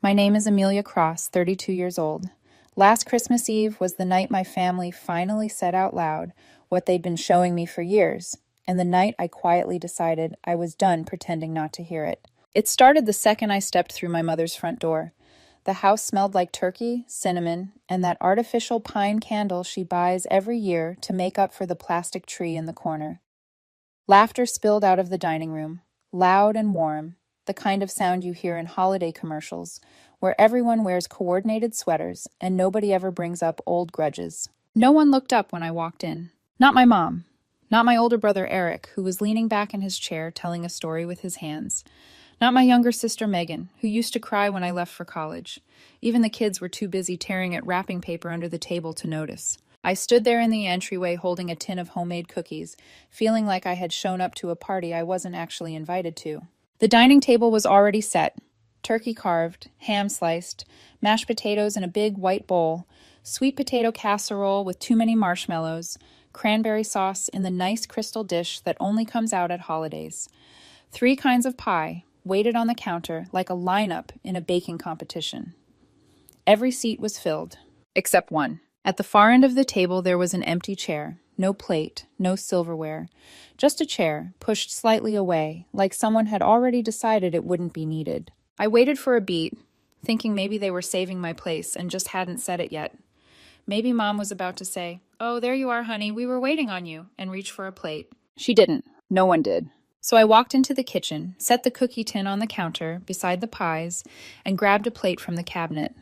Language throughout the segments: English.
My name is Amelia Cross, 32 years old. Last Christmas Eve was the night my family finally said out loud what they'd been showing me for years, and the night I quietly decided I was done pretending not to hear it. It started the second I stepped through my mother's front door. The house smelled like turkey, cinnamon, and that artificial pine candle she buys every year to make up for the plastic tree in the corner. Laughter spilled out of the dining room, loud and warm, the kind of sound you hear in holiday commercials, where everyone wears coordinated sweaters and nobody ever brings up old grudges. No one looked up when I walked in. Not my mom. Not my older brother Eric, who was leaning back in his chair telling a story with his hands. Not my younger sister Megan, who used to cry when I left for college. Even the kids were too busy tearing at wrapping paper under the table to notice. I stood there in the entryway holding a tin of homemade cookies, feeling like I had shown up to a party I wasn't actually invited to. The dining table was already set. Turkey carved, ham sliced, mashed potatoes in a big white bowl, sweet potato casserole with too many marshmallows, cranberry sauce in the nice crystal dish that only comes out at holidays. 3 kinds of pie, waited on the counter like a lineup in a baking competition. Every seat was filled, except one. At the far end of the table there was an empty chair, no plate, no silverware, just a chair, pushed slightly away, like someone had already decided it wouldn't be needed. I waited for a beat, thinking maybe they were saving my place and just hadn't said it yet. Maybe Mom was about to say, "Oh, there you are, honey, we were waiting on you," and reach for a plate. She didn't. No one did. So I walked into the kitchen, set the cookie tin on the counter beside the pies, and grabbed a plate from the cabinet.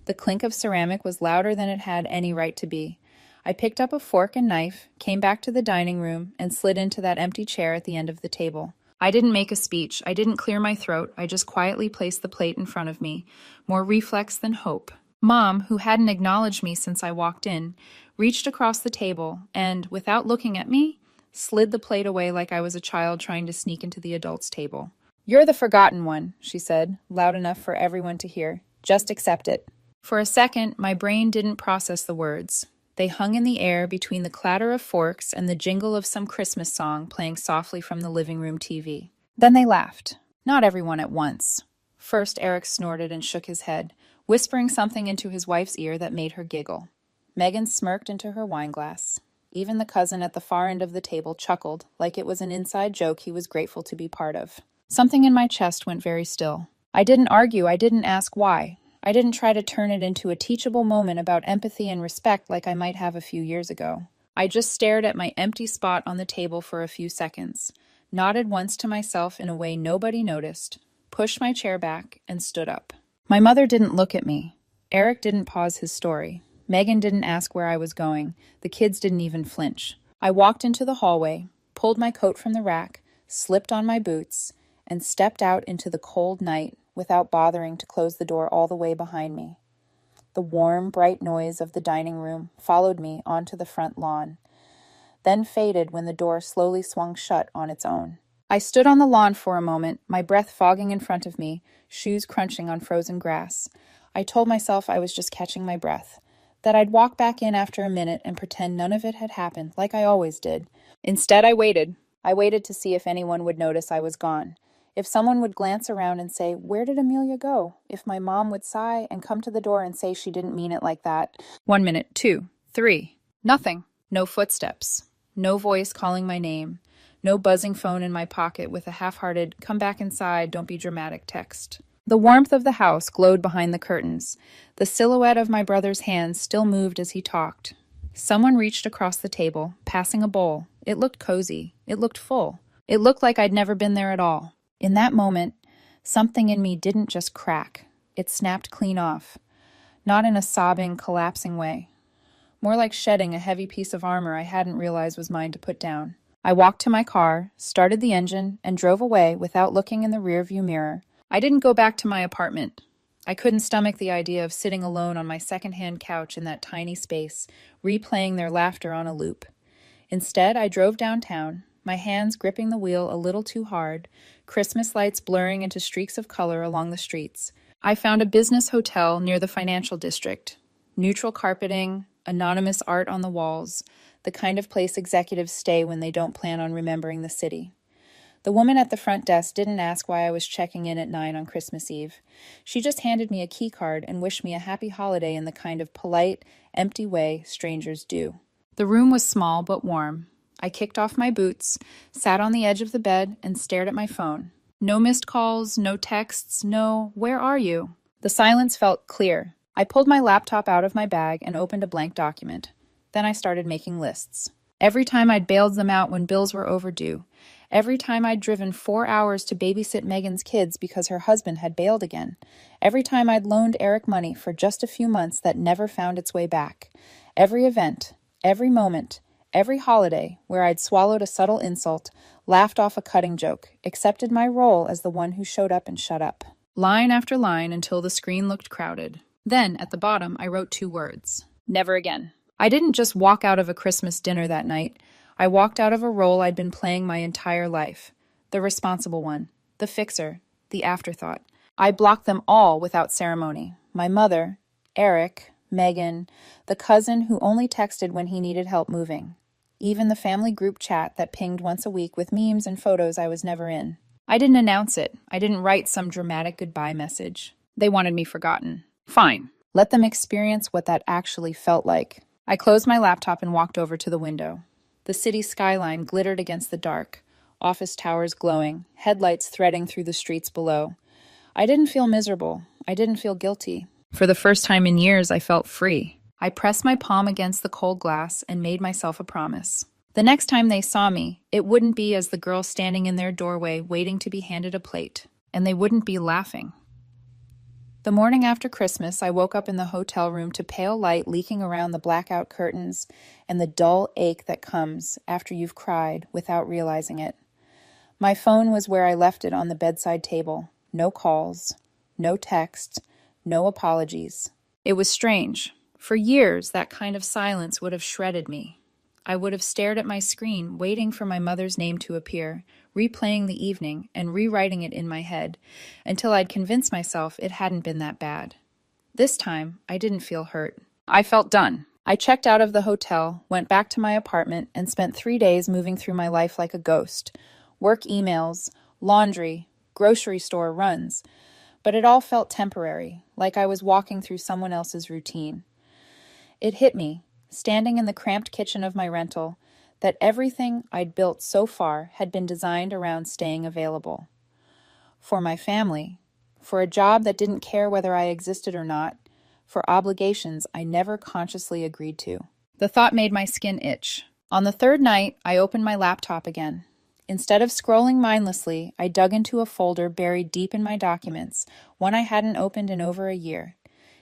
The clink of ceramic was louder than it had any right to be. I picked up a fork and knife, came back to the dining room, and slid into that empty chair at the end of the table. I didn't make a speech. I didn't clear my throat. I just quietly placed the plate in front of me, more reflex than hope. Mom, who hadn't acknowledged me since I walked in, reached across the table and, without looking at me, slid the plate away like I was a child trying to sneak into the adults' table. "You're the forgotten one," she said, loud enough for everyone to hear. "Just accept it." For a second, my brain didn't process the words. They hung in the air between the clatter of forks and the jingle of some Christmas song playing softly from the living room TV. Then they laughed. Not everyone at once. First, Eric snorted and shook his head, whispering something into his wife's ear that made her giggle. Megan smirked into her wineglass. Even the cousin at the far end of the table chuckled, like it was an inside joke he was grateful to be part of. Something in my chest went very still. I didn't argue. I didn't ask why. I didn't try to turn it into a teachable moment about empathy and respect like I might have a few years ago. I just stared at my empty spot on the table for a few seconds, nodded once to myself in a way nobody noticed, pushed my chair back, and stood up. My mother didn't look at me. Eric didn't pause his story. Megan didn't ask where I was going. The kids didn't even flinch. I walked into the hallway, pulled my coat from the rack, slipped on my boots, and stepped out into the cold night without bothering to close the door all the way behind me. The warm, bright noise of the dining room followed me onto the front lawn, then faded when the door slowly swung shut on its own. I stood on the lawn for a moment, my breath fogging in front of me, shoes crunching on frozen grass. I told myself I was just catching my breath, that I'd walk back in after a minute and pretend none of it had happened, like I always did. Instead, I waited. I waited to see if anyone would notice I was gone. If someone would glance around and say, "Where did Amelia go?" If my mom would sigh and come to the door and say she didn't mean it like that. 1 minute, 2, 3. Nothing. No footsteps. No voice calling my name. No buzzing phone in my pocket with a half-hearted, "Come back inside, don't be dramatic" text. The warmth of the house glowed behind the curtains. The silhouette of my brother's hands still moved as he talked. Someone reached across the table, passing a bowl. It looked cozy. It looked full. It looked like I'd never been there at all. In that moment, something in me didn't just crack. It snapped clean off. Not in a sobbing, collapsing way. More like shedding a heavy piece of armor I hadn't realized was mine to put down. I walked to my car, started the engine, and drove away without looking in the rearview mirror. I didn't go back to my apartment. I couldn't stomach the idea of sitting alone on my secondhand couch in that tiny space, replaying their laughter on a loop. Instead, I drove downtown, my hands gripping the wheel a little too hard, Christmas lights blurring into streaks of color along the streets. I found a business hotel near the financial district. Neutral carpeting, anonymous art on the walls, the kind of place executives stay when they don't plan on remembering the city. The woman at the front desk didn't ask why I was checking in at 9 on Christmas Eve. She just handed me a key card and wished me a happy holiday in the kind of polite, empty way strangers do. The room was small but warm. I kicked off my boots, sat on the edge of the bed, and stared at my phone. No missed calls, no texts, no, "Where are you?" The silence felt clear. I pulled my laptop out of my bag and opened a blank document. Then I started making lists. Every time I'd bailed them out when bills were overdue. Every time I'd driven 4 hours to babysit Megan's kids because her husband had bailed again. Every time I'd loaned Eric money for just a few months that never found its way back. Every event, every moment, every holiday where I'd swallowed a subtle insult, laughed off a cutting joke, accepted my role as the one who showed up and shut up. Line after line until the screen looked crowded. Then, at the bottom, I wrote 2 words. Never again. I didn't just walk out of a Christmas dinner that night. I walked out of a role I'd been playing my entire life. The responsible one, the fixer, the afterthought. I blocked them all without ceremony. My mother, Eric, Megan, the cousin who only texted when he needed help moving. Even the family group chat that pinged once a week with memes and photos I was never in. I didn't announce it. I didn't write some dramatic goodbye message. They wanted me forgotten. Fine. Let them experience what that actually felt like. I closed my laptop and walked over to the window. The city skyline glittered against the dark, office towers glowing, headlights threading through the streets below. I didn't feel miserable. I didn't feel guilty. For the first time in years, I felt free. I pressed my palm against the cold glass and made myself a promise. The next time they saw me, it wouldn't be as the girl standing in their doorway waiting to be handed a plate, and they wouldn't be laughing. The morning after Christmas, I woke up in the hotel room to pale light leaking around the blackout curtains and the dull ache that comes after you've cried without realizing it. My phone was where I left it on the bedside table. No calls, no text, no apologies. It was strange. For years, that kind of silence would have shredded me. I would have stared at my screen, waiting for my mother's name to appear, replaying the evening and rewriting it in my head, until I'd convinced myself it hadn't been that bad. This time, I didn't feel hurt. I felt done. I checked out of the hotel, went back to my apartment, and spent 3 days moving through my life like a ghost. Work emails, laundry, grocery store runs. But it all felt temporary, like I was walking through someone else's routine. It hit me, standing in the cramped kitchen of my rental, that everything I'd built so far had been designed around staying available. For my family, for a job that didn't care whether I existed or not, for obligations I never consciously agreed to. The thought made my skin itch. On the 3rd night, I opened my laptop again. Instead of scrolling mindlessly, I dug into a folder buried deep in my documents, one I hadn't opened in over a year.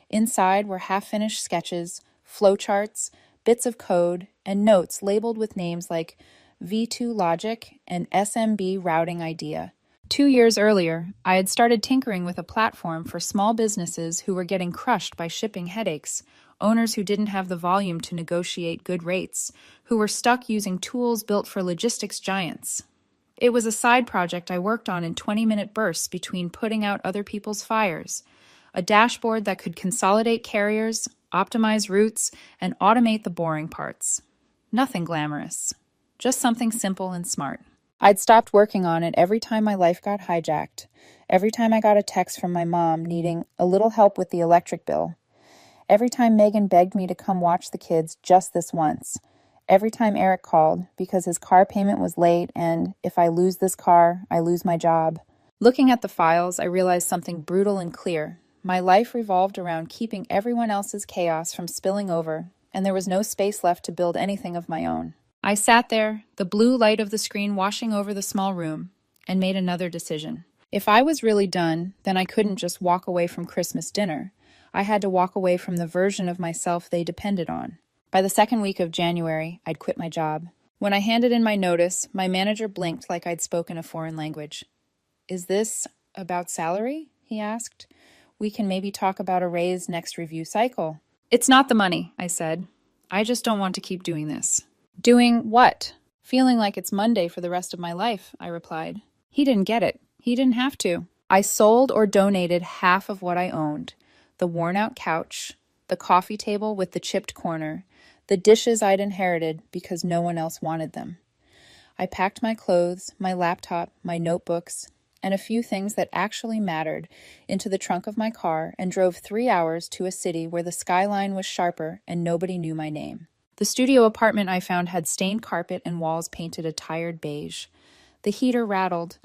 Inside were half-finished sketches, flowcharts, bits of code, and notes labeled with names like V2 Logic and SMB Routing Idea. 2 years earlier, I had started tinkering with a platform for small businesses who were getting crushed by shipping headaches, owners who didn't have the volume to negotiate good rates, who were stuck using tools built for logistics giants. It was a side project I worked on in 20-minute bursts between putting out other people's fires, a dashboard that could consolidate carriers, optimize routes, and automate the boring parts. Nothing glamorous, just something simple and smart. I'd stopped working on it every time my life got hijacked, every time I got a text from my mom needing a little help with the electric bill, every time Megan begged me to come watch the kids just this once, every time Eric called because his car payment was late and if I lose this car, I lose my job. Looking at the files, I realized something brutal and clear. My life revolved around keeping everyone else's chaos from spilling over, and there was no space left to build anything of my own. I sat there, the blue light of the screen washing over the small room, and made another decision. If I was really done, then I couldn't just walk away from Christmas dinner. I had to walk away from the version of myself they depended on. By the 2nd week of January, I'd quit my job. When I handed in my notice, my manager blinked like I'd spoken a foreign language. "Is this about salary?" he asked. "We can maybe talk about a raise next review cycle." "It's not the money," I said. "I just don't want to keep doing this." "Doing what?" "Feeling like it's Monday for the rest of my life," I replied. He didn't get it. He didn't have to. I sold or donated half of what I owned. The worn-out couch, the coffee table with the chipped corner, the dishes I'd inherited because no one else wanted them. I packed my clothes, my laptop, my notebooks, and a few things that actually mattered into the trunk of my car and drove 3 hours to a city where the skyline was sharper and nobody knew my name. The studio apartment I found had stained carpet and walls painted a tired beige. The heater rattled.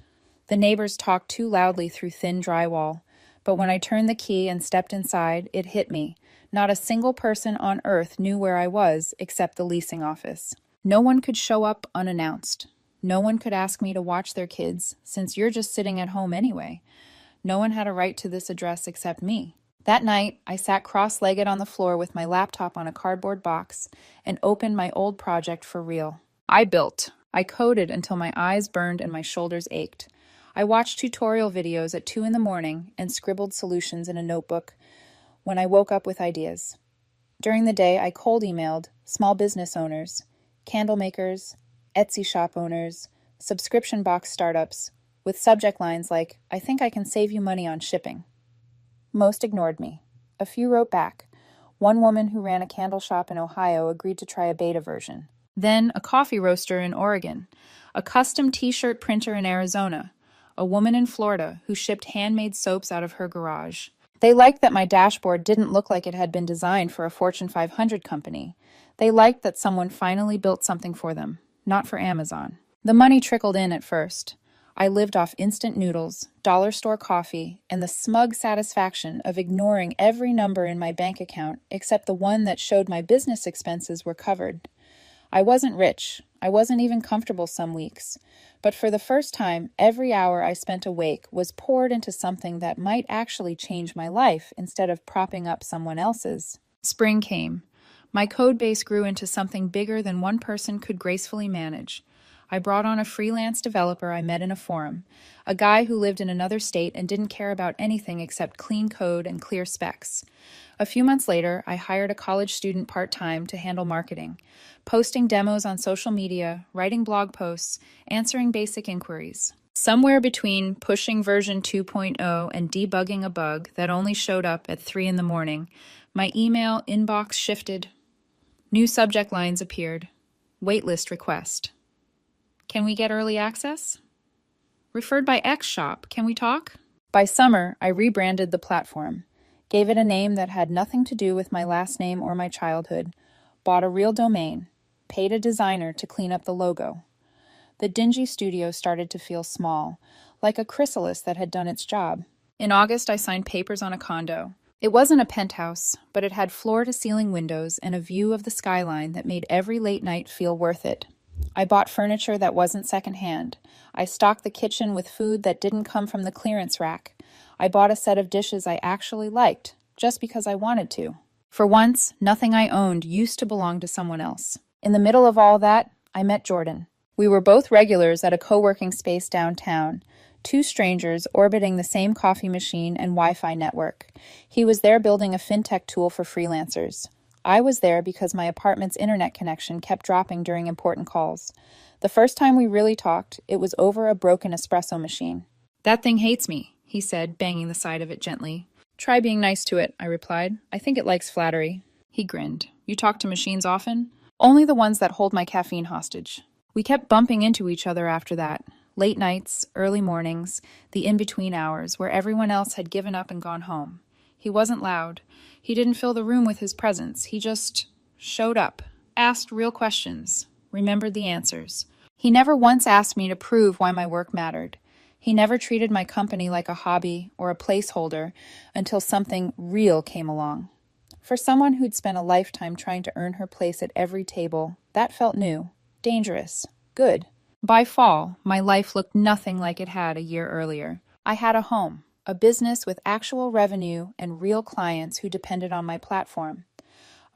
The neighbors talked too loudly through thin drywall. But when I turned the key and stepped inside, it hit me. Not a single person on earth knew where I was except the leasing office. No one could show up unannounced. No one could ask me to watch their kids, since you're just sitting at home anyway. No one had a right to this address except me. That night, I sat cross-legged on the floor with my laptop on a cardboard box and opened my old project for real. I built. I coded until my eyes burned and my shoulders ached. I watched tutorial videos at 2 in the morning and scribbled solutions in a notebook when I woke up with ideas. During the day, I cold emailed small business owners, candle makers, Etsy shop owners, subscription box startups, with subject lines like, "I think I can save you money on shipping." Most ignored me. A few wrote back. One woman who ran a candle shop in Ohio agreed to try a beta version. Then a coffee roaster in Oregon, a custom t-shirt printer in Arizona, a woman in Florida who shipped handmade soaps out of her garage. They liked that my dashboard didn't look like it had been designed for a Fortune 500 company. They liked that someone finally built something for them, not for Amazon. The money trickled in at first. I lived off instant noodles, dollar store coffee, and the smug satisfaction of ignoring every number in my bank account except the one that showed my business expenses were covered. I wasn't rich. I wasn't even comfortable some weeks. But for the first time, every hour I spent awake was poured into something that might actually change my life instead of propping up someone else's. Spring came. My code base grew into something bigger than one person could gracefully manage. I brought on a freelance developer I met in a forum, a guy who lived in another state and didn't care about anything except clean code and clear specs. A few months later, I hired a college student part-time to handle marketing, posting demos on social media, writing blog posts, answering basic inquiries. Somewhere between pushing version 2.0 and debugging a bug that only showed up at 3 in the morning, my email inbox shifted. New subject lines appeared. Waitlist request. Can we get early access? Referred by X shop. Can we talk? By summer, I rebranded the platform, gave it a name that had nothing to do with my last name or my childhood, bought a real domain, paid a designer to clean up the logo. The dingy studio started to feel small, like a chrysalis that had done its job. In August, I signed papers on a condo. It wasn't a penthouse, but it had floor-to-ceiling windows and a view of the skyline that made every late night feel worth it. I bought furniture that wasn't secondhand. I stocked the kitchen with food that didn't come from the clearance rack. I bought a set of dishes I actually liked, just because I wanted to. For once, nothing I owned used to belong to someone else. In the middle of all that, I met Jordan. We were both regulars at a co-working space downtown, two strangers orbiting the same coffee machine and Wi-Fi network. He was there building a fintech tool for freelancers. I was there because my apartment's internet connection kept dropping during important calls. The first time we really talked, it was over a broken espresso machine. "That thing hates me," he said, banging the side of it gently. "Try being nice to it," I replied. "I think it likes flattery." He grinned. "You talk to machines often?" "Only the ones that hold my caffeine hostage." We kept bumping into each other after that. Late nights, early mornings, the in-between hours, where everyone else had given up and gone home. He wasn't loud. He didn't fill the room with his presence. He just showed up, asked real questions, remembered the answers. He never once asked me to prove why my work mattered. He never treated my company like a hobby or a placeholder until something real came along. For someone who'd spent a lifetime trying to earn her place at every table, that felt new, dangerous, good. By fall, my life looked nothing like it had a year earlier. I had a home. A business with actual revenue and real clients who depended on my platform.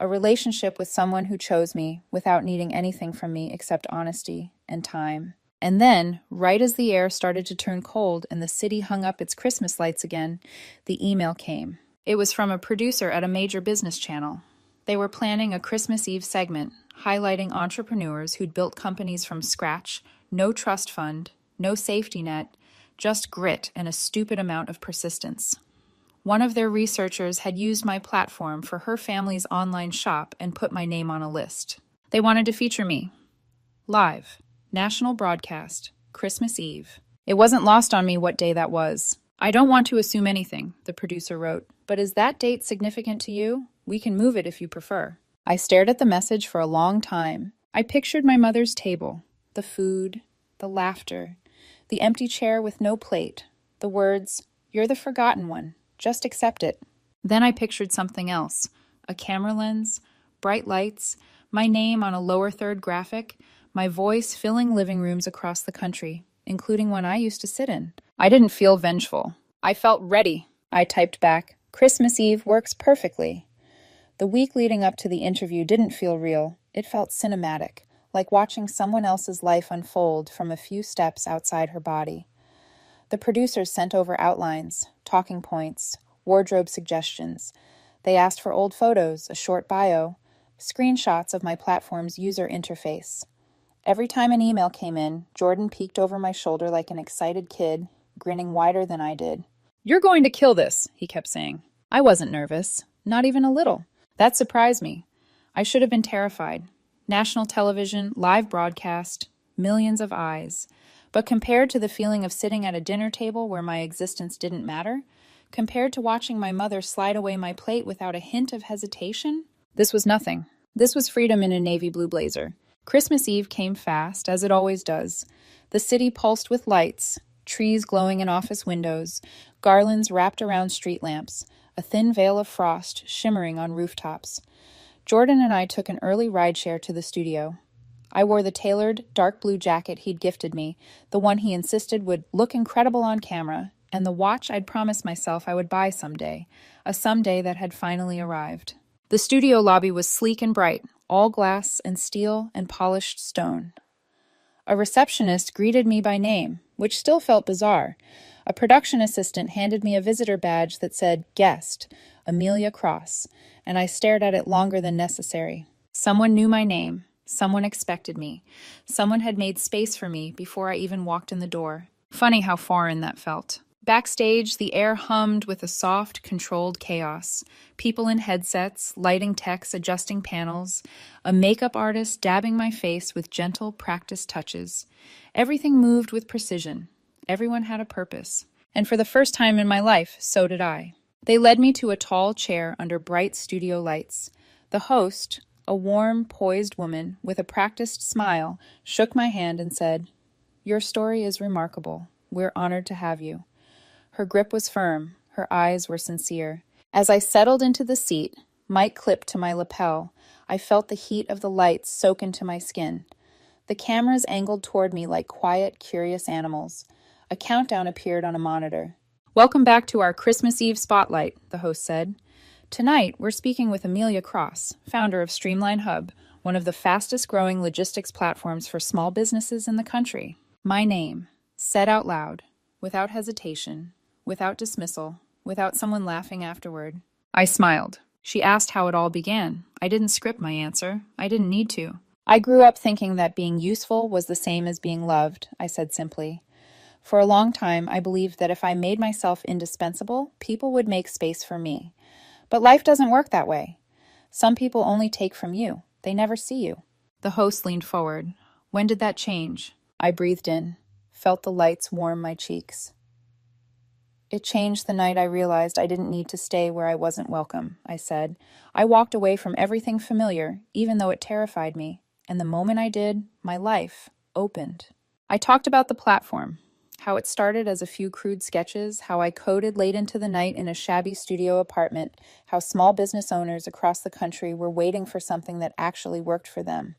A relationship with someone who chose me without needing anything from me except honesty and time. And then, right as the air started to turn cold and the city hung up its Christmas lights again, the email came. It was from a producer at a major business channel. They were planning a Christmas Eve segment highlighting entrepreneurs who'd built companies from scratch, no trust fund, no safety net, just grit and a stupid amount of persistence. One of their researchers had used my platform for her family's online shop and put my name on a list. They wanted to feature me. Live. National broadcast, Christmas Eve. It wasn't lost on me what day that was. I don't want to assume anything, the producer wrote, but is that date significant to you? We can move it if you prefer. I stared at the message for a long time. I pictured my mother's table, the food, the laughter, the empty chair with no plate, the words, "You're the forgotten one, just accept it." Then I pictured something else, a camera lens, bright lights, my name on a lower third graphic, my voice filling living rooms across the country, including one I used to sit in. I didn't feel vengeful. I felt ready. I typed back, "Christmas Eve works perfectly." The week leading up to the interview didn't feel real. It felt cinematic, like watching someone else's life unfold from a few steps outside her body. The producers sent over outlines, talking points, wardrobe suggestions. They asked for old photos, a short bio, screenshots of my platform's user interface. Every time an email came in, Jordan peeked over my shoulder like an excited kid, grinning wider than I did. "You're going to kill this," he kept saying. I wasn't nervous, not even a little. That surprised me. I should have been terrified. National television, live broadcast, millions of eyes. But compared to the feeling of sitting at a dinner table where my existence didn't matter, compared to watching my mother slide away my plate without a hint of hesitation, this was nothing. This was freedom in a navy blue blazer. Christmas Eve came fast, as it always does. The city pulsed with lights, trees glowing in office windows, garlands wrapped around street lamps, a thin veil of frost shimmering on rooftops. Jordan and I took an early rideshare to the studio. I wore the tailored, dark blue jacket he'd gifted me, the one he insisted would look incredible on camera, and the watch I'd promised myself I would buy someday, a someday that had finally arrived. The studio lobby was sleek and bright, all glass and steel and polished stone. A receptionist greeted me by name, which still felt bizarre. A production assistant handed me a visitor badge that said, "Guest, Amelia Cross," and I stared at it longer than necessary. Someone knew my name. Someone expected me. Someone had made space for me before I even walked in the door. Funny how foreign that felt. Backstage, the air hummed with a soft, controlled chaos. People in headsets, lighting techs adjusting panels, a makeup artist dabbing my face with gentle, practiced touches. Everything moved with precision. Everyone had a purpose. And for the first time in my life, so did I. They led me to a tall chair under bright studio lights. The host, a warm, poised woman with a practiced smile, shook my hand and said, "Your story is remarkable. We're honored to have you." Her grip was firm. Her eyes were sincere. As I settled into the seat, mic clipped to my lapel, I felt the heat of the lights soak into my skin. The cameras angled toward me like quiet, curious animals. A countdown appeared on a monitor. "Welcome back to our Christmas Eve spotlight," the host said. "Tonight, we're speaking with Amelia Cross, founder of Streamline Hub, one of the fastest-growing logistics platforms for small businesses in the country. My name, said out loud, without hesitation, without dismissal, without someone laughing afterward." I smiled. She asked how it all began. I didn't script my answer. I didn't need to. "I grew up thinking that being useful was the same as being loved," I said simply. For a long time, I believed that if I made myself indispensable, people would make space for me. But life doesn't work that way. Some people only take from you. They never see you. The host leaned forward. "When did that change?" I breathed in, felt the lights warm my cheeks. "It changed the night I realized I didn't need to stay where I wasn't welcome," I said. "I walked away from everything familiar, even though it terrified me. And the moment I did, my life opened." I talked about the platform, how it started as a few crude sketches, how I coded late into the night in a shabby studio apartment, how small business owners across the country were waiting for something that actually worked for them.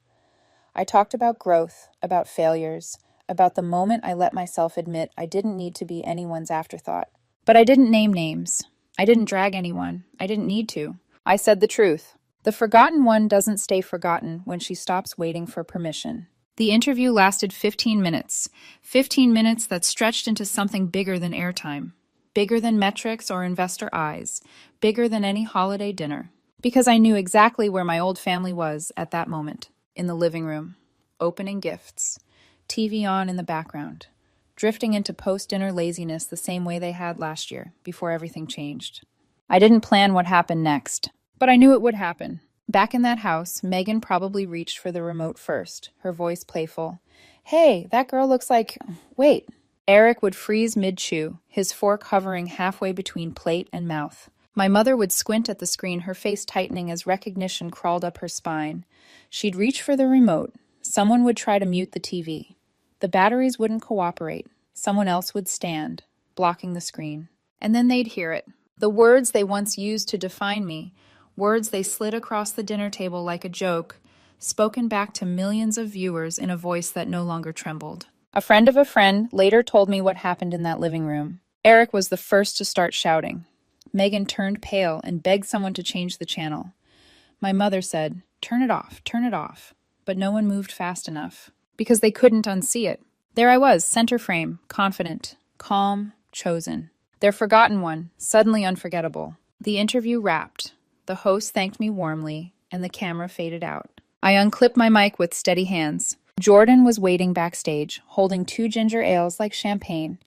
I talked about growth, about failures, about the moment I let myself admit I didn't need to be anyone's afterthought. But I didn't name names. I didn't drag anyone. I didn't need to. I said the truth. The forgotten one doesn't stay forgotten when she stops waiting for permission. The interview lasted 15 minutes. 15 minutes that stretched into something bigger than airtime. Bigger than metrics or investor eyes. Bigger than any holiday dinner. Because I knew exactly where my old family was at that moment. In the living room. Opening gifts. TV on in the background. Drifting into post-dinner laziness the same way they had last year, before everything changed. I didn't plan what happened next, but I knew it would happen. Back in that house, Megan probably reached for the remote first, her voice playful. Hey, that girl looks like... Wait. Eric would freeze mid-chew, his fork hovering halfway between plate and mouth. My mother would squint at the screen, her face tightening as recognition crawled up her spine. She'd reach for the remote. Someone would try to mute the TV. The batteries wouldn't cooperate. Someone else would stand, blocking the screen. And then they'd hear it. The words they once used to define me, words they slid across the dinner table like a joke, spoken back to millions of viewers in a voice that no longer trembled. A friend of a friend later told me what happened in that living room. Eric was the first to start shouting. Megan turned pale and begged someone to change the channel. My mother said, turn it off, but no one moved fast enough, because they couldn't unsee it. There I was, center frame, confident, calm, chosen. Their forgotten one, suddenly unforgettable. The interview wrapped. The host thanked me warmly, and the camera faded out. I unclipped my mic with steady hands. Jordan was waiting backstage, holding 2 ginger ales like champagne.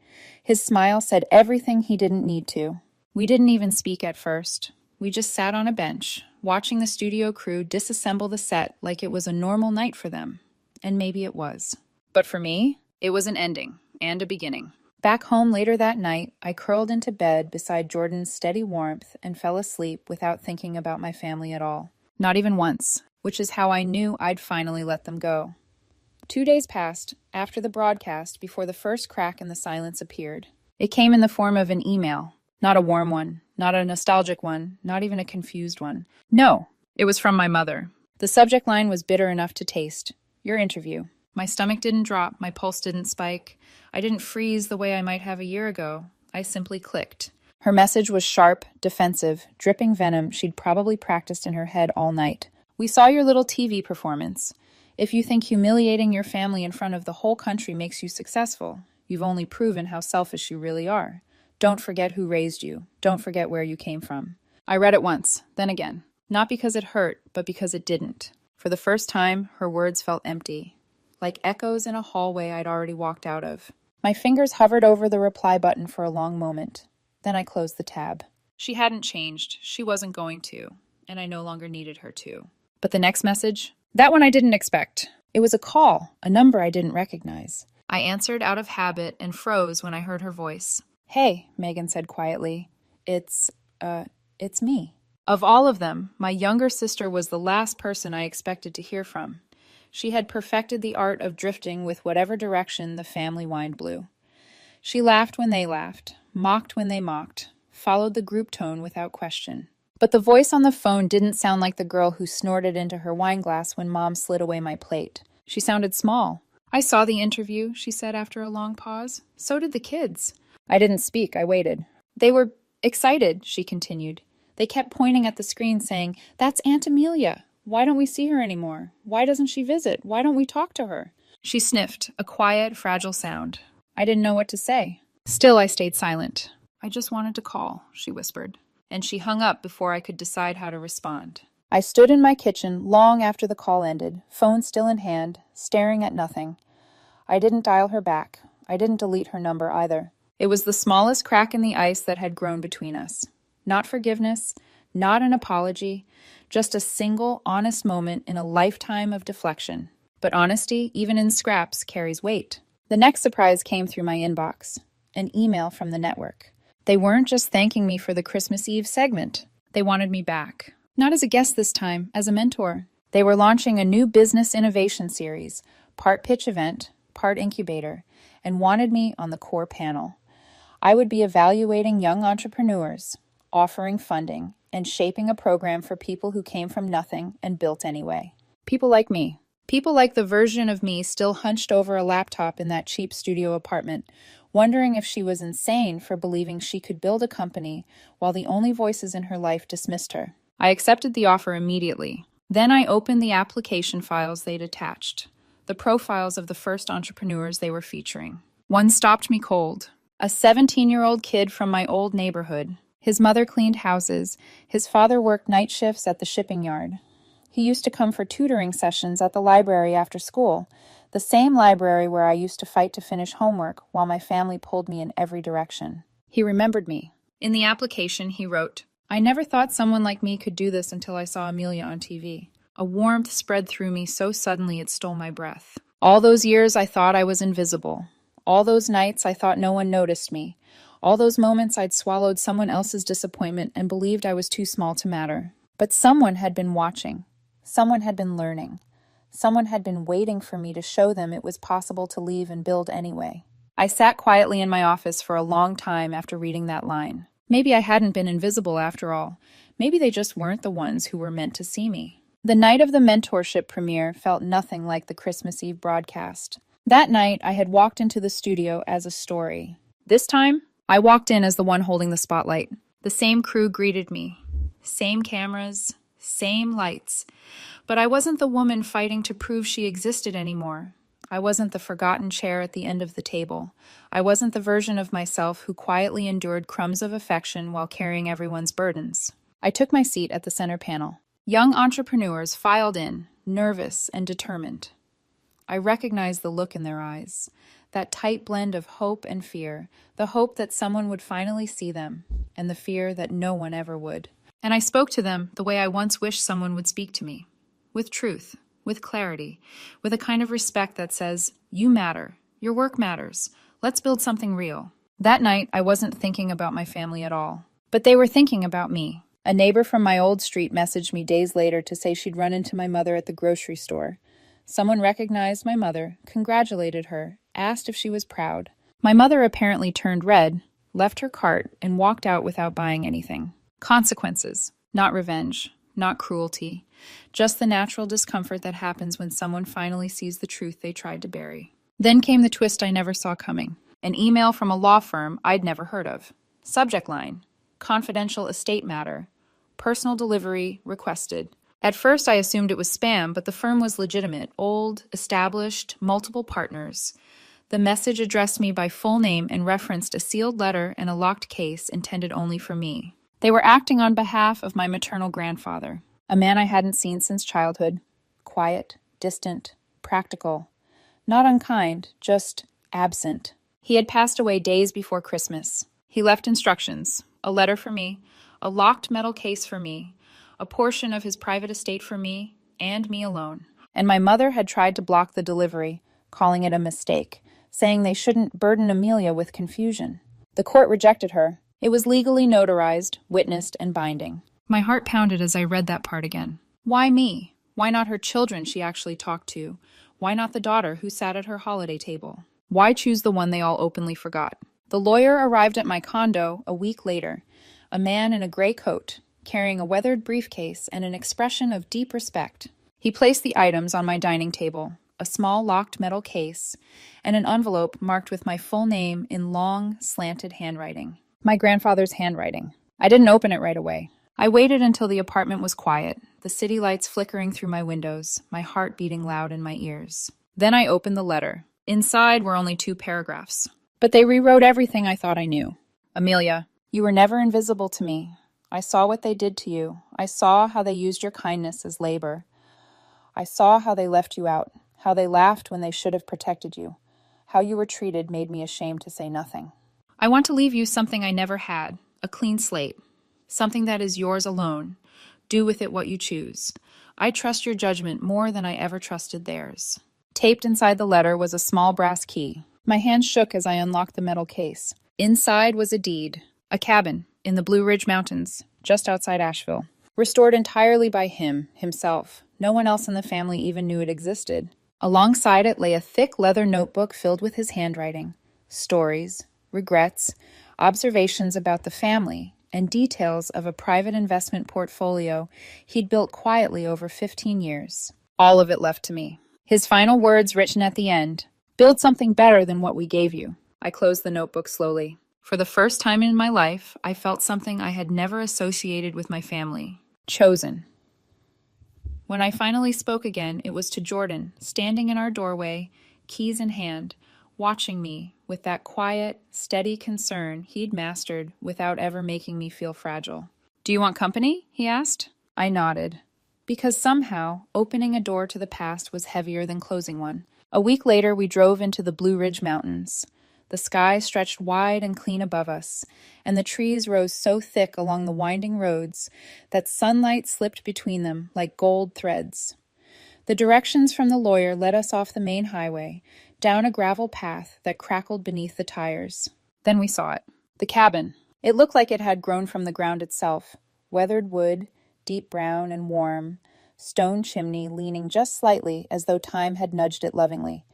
His smile said everything he didn't need to. We didn't even speak at first. We just sat on a bench, watching the studio crew disassemble the set like it was a normal night for them. And maybe it was. But for me, it was an ending and a beginning. Back home later that night, I curled into bed beside Jordan's steady warmth and fell asleep without thinking about my family at all. Not even once, which is how I knew I'd finally let them go. 2 days passed after the broadcast before the first crack in the silence appeared. It came in the form of an email. Not a warm one, not a nostalgic one, not even a confused one. No, it was from my mother. The subject line was bitter enough to taste. Your interview. My stomach didn't drop, my pulse didn't spike. I didn't freeze the way I might have a year ago. I simply clicked. Her message was sharp, defensive, dripping venom she'd probably practiced in her head all night. We saw your little TV performance. If you think humiliating your family in front of the whole country makes you successful, you've only proven how selfish you really are. Don't forget who raised you. Don't forget where you came from. I read it once, then again. Not because it hurt, but because it didn't. For the first time, her words felt empty, like echoes in a hallway I'd already walked out of. My fingers hovered over the reply button for a long moment. Then I closed the tab. She hadn't changed. She wasn't going to, and I no longer needed her to. But the next message? That one I didn't expect. It was a call, a number I didn't recognize. I answered out of habit and froze when I heard her voice. Hey, Megan said quietly. It's me. Of all of them, my younger sister was the last person I expected to hear from. She had perfected the art of drifting with whatever direction the family wind blew. She laughed when they laughed, mocked when they mocked, followed the group tone without question. But the voice on the phone didn't sound like the girl who snorted into her wine glass when Mom slid away my plate. She sounded small. I saw the interview, she said after a long pause. So did the kids. I didn't speak, I waited. They were excited, she continued. They kept pointing at the screen saying, That's Aunt Amelia. Why don't we see her anymore? Why doesn't she visit? Why don't we talk to her? She sniffed, a quiet, fragile sound. I didn't know what to say. Still, I stayed silent. I just wanted to call, she whispered. And she hung up before I could decide how to respond. I stood in my kitchen long after the call ended, phone still in hand, staring at nothing. I didn't dial her back. I didn't delete her number either. It was the smallest crack in the ice that had grown between us. Not forgiveness, not an apology, just a single, honest moment in a lifetime of deflection. But honesty, even in scraps, carries weight. The next surprise came through my inbox. An email from the network. They weren't just thanking me for the Christmas Eve segment. They wanted me back. Not as a guest this time, as a mentor. They were launching a new business innovation series, part pitch event, part incubator, and wanted me on the core panel. I would be evaluating young entrepreneurs, offering funding, and shaping a program for people who came from nothing and built anyway. People like me. People like the version of me still hunched over a laptop in that cheap studio apartment, wondering if she was insane for believing she could build a company while the only voices in her life dismissed her. I accepted the offer immediately. Then I opened the application files they'd attached, the profiles of the first entrepreneurs they were featuring. One stopped me cold. A 17-year-old kid from my old neighborhood. His mother cleaned houses. His father worked night shifts at the shipping yard. He used to come for tutoring sessions at the library after school, the same library where I used to fight to finish homework while my family pulled me in every direction. He remembered me. In the application, he wrote, I never thought someone like me could do this until I saw Amelia on TV. A warmth spread through me so suddenly it stole my breath. All those years I thought I was invisible. All those nights I thought no one noticed me. All those moments I'd swallowed someone else's disappointment and believed I was too small to matter. But someone had been watching. Someone had been learning. Someone had been waiting for me to show them it was possible to leave and build anyway. I sat quietly in my office for a long time after reading that line. Maybe I hadn't been invisible after all. Maybe they just weren't the ones who were meant to see me. The night of the mentorship premiere felt nothing like the Christmas Eve broadcast. That night, I had walked into the studio as a story. This time, I walked in as the one holding the spotlight. The same crew greeted me. Same cameras, same lights. But I wasn't the woman fighting to prove she existed anymore. I wasn't the forgotten chair at the end of the table. I wasn't the version of myself who quietly endured crumbs of affection while carrying everyone's burdens. I took my seat at the center panel. Young entrepreneurs filed in, nervous and determined. I recognized the look in their eyes, that tight blend of hope and fear, the hope that someone would finally see them, and the fear that no one ever would. And I spoke to them the way I once wished someone would speak to me, with truth, with clarity, with a kind of respect that says, "You matter, your work matters, let's build something real." That night, I wasn't thinking about my family at all, but they were thinking about me. A neighbor from my old street messaged me days later to say she'd run into my mother at the grocery store. Someone recognized my mother, congratulated her, asked if she was proud. My mother apparently turned red, left her cart, and walked out without buying anything. Consequences, not revenge, not cruelty, just the natural discomfort that happens when someone finally sees the truth they tried to bury. Then came the twist I never saw coming. An email from a law firm I'd never heard of. Subject line, confidential estate matter. Personal delivery requested. At first, I assumed it was spam, but the firm was legitimate, old, established, multiple partners. The message addressed me by full name and referenced a sealed letter and a locked case intended only for me. They were acting on behalf of my maternal grandfather, a man I hadn't seen since childhood. Quiet, distant, practical. Not unkind, just absent. He had passed away days before Christmas. He left instructions, a letter for me, a locked metal case for me, a portion of his private estate for me, and me alone. And my mother had tried to block the delivery, calling it a mistake, saying they shouldn't burden Amelia with confusion. The court rejected her. It was legally notarized, witnessed, and binding. My heart pounded as I read that part again. Why me? Why not her children she actually talked to? Why not the daughter who sat at her holiday table? Why choose the one they all openly forgot? The lawyer arrived at my condo a week later, a man in a gray coat, carrying a weathered briefcase and an expression of deep respect. He placed the items on my dining table, a small locked metal case, and an envelope marked with my full name in long, slanted handwriting. My grandfather's handwriting. I didn't open it right away. I waited until the apartment was quiet, the city lights flickering through my windows, my heart beating loud in my ears. Then I opened the letter. Inside were only 2 paragraphs. But they rewrote everything I thought I knew. Amelia, you were never invisible to me. I saw what they did to you. I saw how they used your kindness as labor. I saw how they left you out, how they laughed when they should have protected you. How you were treated made me ashamed to say nothing. I want to leave you something I never had, a clean slate, something that is yours alone. Do with it what you choose. I trust your judgment more than I ever trusted theirs. Taped inside the letter was a small brass key. My hand shook as I unlocked the metal case. Inside was a deed, a cabin in the Blue Ridge Mountains, just outside Asheville. Restored entirely by him, himself. No one else in the family even knew it existed. Alongside it lay a thick leather notebook filled with his handwriting. Stories, regrets, observations about the family, and details of a private investment portfolio he'd built quietly over 15 years. All of it left to me. His final words written at the end, "Build something better than what we gave you." I closed the notebook slowly. For the first time in my life, I felt something I had never associated with my family. Chosen. When I finally spoke again, it was to Jordan, standing in our doorway, keys in hand, watching me with that quiet, steady concern he'd mastered without ever making me feel fragile. "Do you want company?" he asked. I nodded. Because somehow, opening a door to the past was heavier than closing one. A week later, we drove into the Blue Ridge Mountains. The sky stretched wide and clean above us, and the trees rose so thick along the winding roads that sunlight slipped between them like gold threads. The directions from the lawyer led us off the main highway, down a gravel path that crackled beneath the tires. Then we saw it. The cabin. It looked like it had grown from the ground itself. Weathered wood, deep brown and warm, stone chimney leaning just slightly as though time had nudged it lovingly.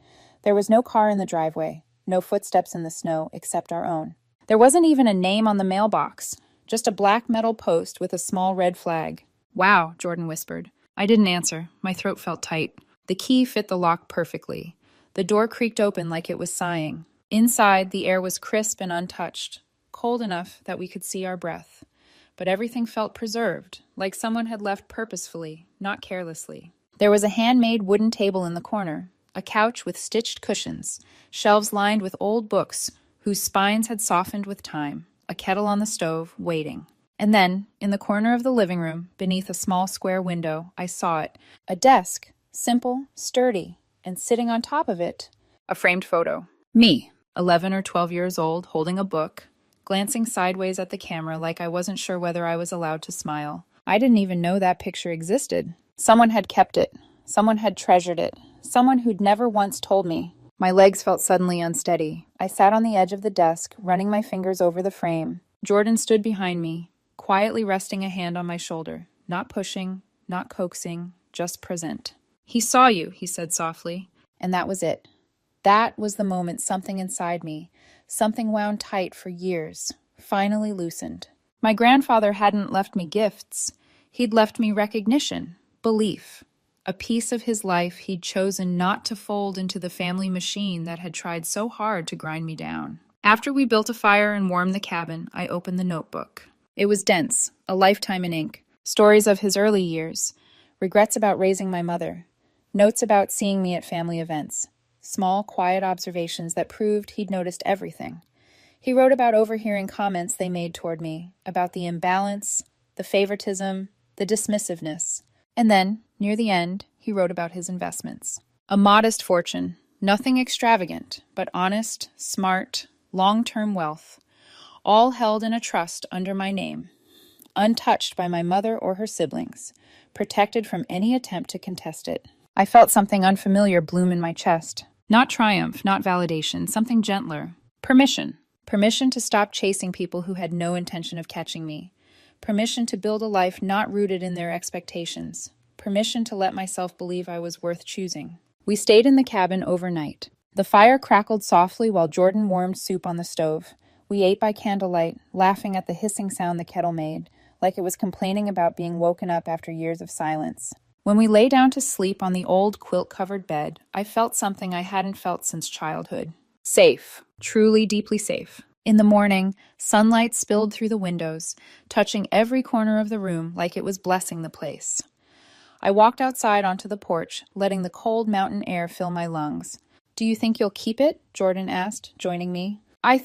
There was no car in the driveway, no footsteps in the snow except our own. There wasn't even a name on the mailbox, just a black metal post with a small red flag. "Wow," Jordan whispered. I didn't answer. My throat felt tight. The key fit the lock perfectly. The door creaked open like it was sighing. Inside, the air was crisp and untouched, cold enough that we could see our breath. But everything felt preserved, like someone had left purposefully, not carelessly. There was a handmade wooden table in the corner, a couch with stitched cushions, shelves lined with old books whose spines had softened with time, a kettle on the stove, waiting. And then, in the corner of the living room, beneath a small square window, I saw it. A desk, simple, sturdy, and sitting on top of it, a framed photo. Me, 11 or 12 years old, holding a book, glancing sideways at the camera like I wasn't sure whether I was allowed to smile. I didn't even know that picture existed. Someone had kept it. Someone had treasured it. Someone who'd never once told me. My legs felt suddenly unsteady. I sat on the edge of the desk, running my fingers over the frame. Jordan stood behind me, quietly resting a hand on my shoulder, not pushing, not coaxing, just present. "He saw you," he said softly. And that was it. That was the moment something inside me, something wound tight for years, finally loosened. My grandfather hadn't left me gifts. He'd left me recognition, belief, a piece of his life he'd chosen not to fold into the family machine that had tried so hard to grind me down. After we built a fire and warmed the cabin, I opened the notebook. It was dense, a lifetime in ink. Stories of his early years, regrets about raising my mother, notes about seeing me at family events, small, quiet observations that proved he'd noticed everything. He wrote about overhearing comments they made toward me, about the imbalance, the favoritism, the dismissiveness. And then, near the end, he wrote about his investments. A modest fortune, nothing extravagant, but honest, smart, long-term wealth, all held in a trust under my name, untouched by my mother or her siblings, protected from any attempt to contest it. I felt something unfamiliar bloom in my chest. Not triumph, not validation, something gentler. Permission. Permission to stop chasing people who had no intention of catching me. Permission to build a life not rooted in their expectations. Permission to let myself believe I was worth choosing. We stayed in the cabin overnight. The fire crackled softly while Jordan warmed soup on the stove. We ate by candlelight, laughing at the hissing sound the kettle made, like it was complaining about being woken up after years of silence. When we lay down to sleep on the old quilt-covered bed, I felt something I hadn't felt since childhood. Safe. Truly, deeply safe. In the morning, sunlight spilled through the windows, touching every corner of the room like it was blessing the place. I walked outside onto the porch, letting the cold mountain air fill my lungs. "Do you think you'll keep it?" Jordan asked, joining me. I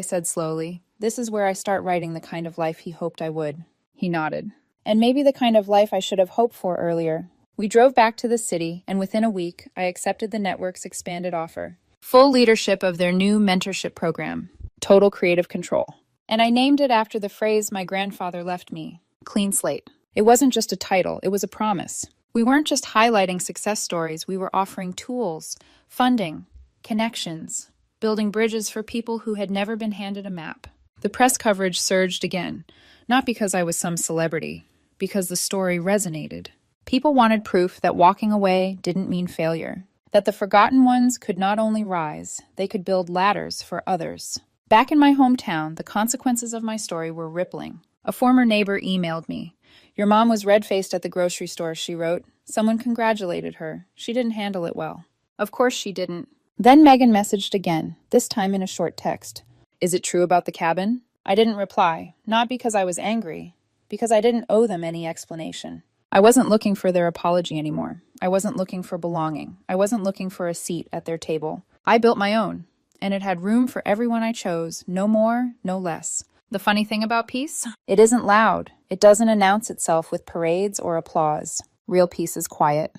said slowly, "this is where I start writing the kind of life he hoped I would." He nodded. "And maybe the kind of life I should have hoped for earlier." We drove back to the city, and within a week, I accepted the network's expanded offer. Full leadership of their new mentorship program. Total creative control. And I named it after the phrase my grandfather left me, clean slate. It wasn't just a title, it was a promise. We weren't just highlighting success stories, we were offering tools, funding, connections, building bridges for people who had never been handed a map. The press coverage surged again, not because I was some celebrity, because the story resonated. People wanted proof that walking away didn't mean failure, that the forgotten ones could not only rise, they could build ladders for others. Back in my hometown, the consequences of my story were rippling. A former neighbor emailed me. "Your mom was red-faced at the grocery store," she wrote. "Someone congratulated her. She didn't handle it well." Of course she didn't. Then Megan messaged again, this time in a short text. "Is it true about the cabin?" I didn't reply, not because I was angry, because I didn't owe them any explanation. I wasn't looking for their apology anymore. I wasn't looking for belonging. I wasn't looking for a seat at their table. I built my own, and it had room for everyone I chose, no more, no less. The funny thing about peace? It isn't loud. It doesn't announce itself with parades or applause. Real peace is quiet,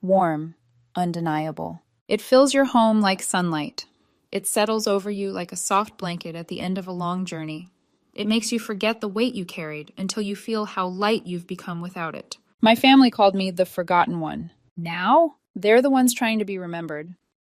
warm, undeniable. It fills your home like sunlight. It settles over you like a soft blanket at the end of a long journey. It makes you forget the weight you carried until you feel how light you've become without it. My family called me the forgotten one. Now, they're the ones trying to be remembered.